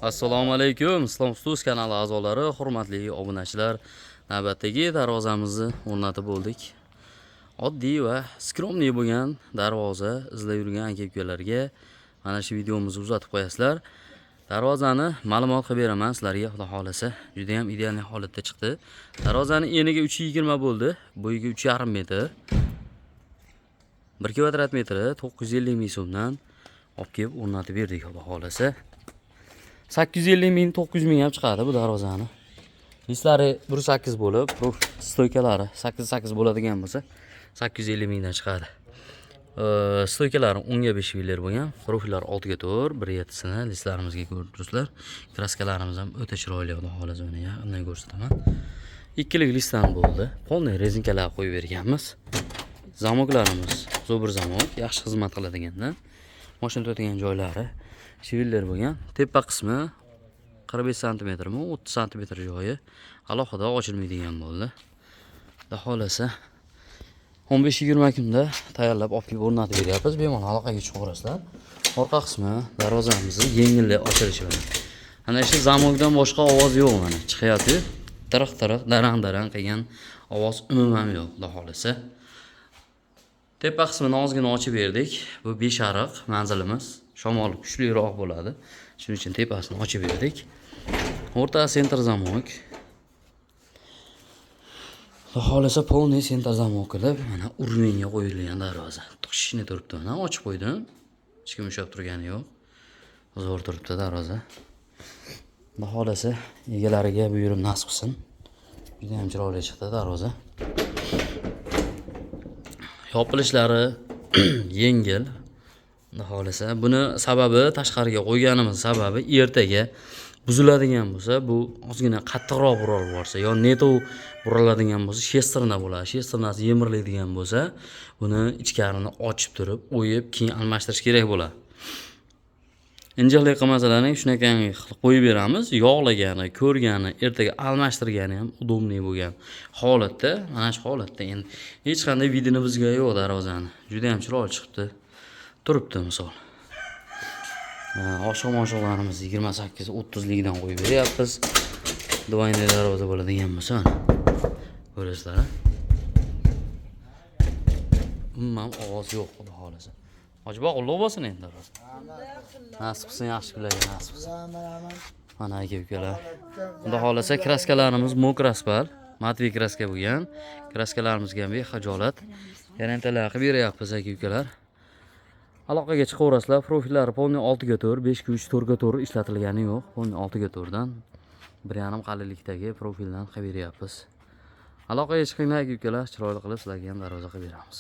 Assalomu alaykum, Islom Stus kanali a'zolari, hurmatli obunachilar. Navbatdagi darvozamizni o'rnatib bo'ldik. Oddiy va skromniy bo'lgan darvoza izlab yurgan aka-ukalarga mana shu videomizni uzatib qo'yasizlar. Darvozani ma'lumot qilib beraman sizlarga, xudo xolasa. Juda ham ideal holatda chiqdi. Darvozaning eniga 320 bo'ldi, bo'yiga 3,5 metr. 1 kvadrat metri 950 ming so'mdan olib kelib o'rnatib berdik, xudo xolasa. 850 ming 900 ming ham chiqadi bu darvozani. Lislari 1.8 bo'lib, bu stoykalari 8 bo'ladigan bo'lsa 850 mingdan chiqadi. Stoykalari 10 ga 5 villar bo'lgan, profillar 6 ga 4, 1.7 sini lislarimizga ko'rib turibsizlar. Kraskalarimiz ham o'ta chiroyli, xudo xolasa uni yaqindan ko'rsataman. Ikkilik listan bo'ldi. Polniy rezinkalar qo'yib berganmiz. Zamoklarimiz zo'bir zamok, yaxshi xizmat qiladigandan. Mashina turadigan joylari shivillar bo'lgan. Tepa qismi 45 sm mi, 30 sm joyi alohida ochilmaydigan bo'ldi. Xudo xolasa 15-20 kunda tayyorlab olib kelib o'rnatib beryapmiz. Bemalol aloqaga chiqaverasizlar. Orqa qismi darvozamizni yengillik ochilishi bilan. Ana shu zamokdan boshqa ovoz yo'q mana. Chiqyapti. Tiriq-tiriq, darang-darang qilgan ovoz umuman yo'q, xudo xolasa. Tepa qismini ozgina ochib berdik. Bu 5 ariq manzilimiz. Shamol kuchliroq bo'ladi. Shuning uchun tepasini ochib berdik. O'rta sentr zamok. Xohlasa polniy sentr zamok qilib, mana urmenga qo'yilgan darvoza. Tushishni turibdi, mana ochib qo'ydim. Hech kim ushlab turgani yo'q. Zo'r turibdi darvoza. Xohlasa egalariga buyurib nasib qilsin. Juda ham chiroyli chiqdi darvoza. Yopilishlari yengil. Xohlasa buni sababi, tashqariga qo'yganimiz sababi ertaga buziladigan bo'lsa, bu ozgina qattiqroq buralib borsa, yo neto buraladigan bo'lsa, shestrna bo'ladi. Shesternasi yemiriladigan bo'lsa, buni ichkarini ochib turib, o'yib, keyin almashtirish kerak bo'ladi. Injiqlik qilmasalarni shunaqa qilib qo'yib beramiz. Yog'lagani, ko'rgani, ertaga almashtirgani ham udobniy bo'lgan holatda, mana shu holatda endi hech qanday vidini bizga yo'q darvozani. Juda ham chiroyli chiqibdi. Turibdi misol. Oshxona-moshxonalarimiz 28-30 likdan qo'yib beryapmiz. Duayniy darvoza bo'ladigan bo'lsa, ko'rasizlar. Umuman ovoz yo'q, xudo xolasa. Hojiboq qullab bo'lsin endi darvoza. Nasib qilsin, yaxshi kunlarga nasib qilsin. Mana aka-ukalar. Xudo xolasa kraskalarimiz mokraspal, matviy kraska bo'lgan. Kraskalarimizga ham bexijolat garantiyalar qilib beryapmiz aka-ukalar. Aloqaga chiqaverasizlar. Profillari polniy 6 ga 4, 5 ga 3, 4 ga 4 ishlatilgani yo'q. Polniy 6 ga 4 dan 1,5 qalinlikdagi profildan qilib beryapmiz. Aloqaga chiqinglar aka-ukalar, chiroyli qilib sizlarga ham darvoza qilib beramiz.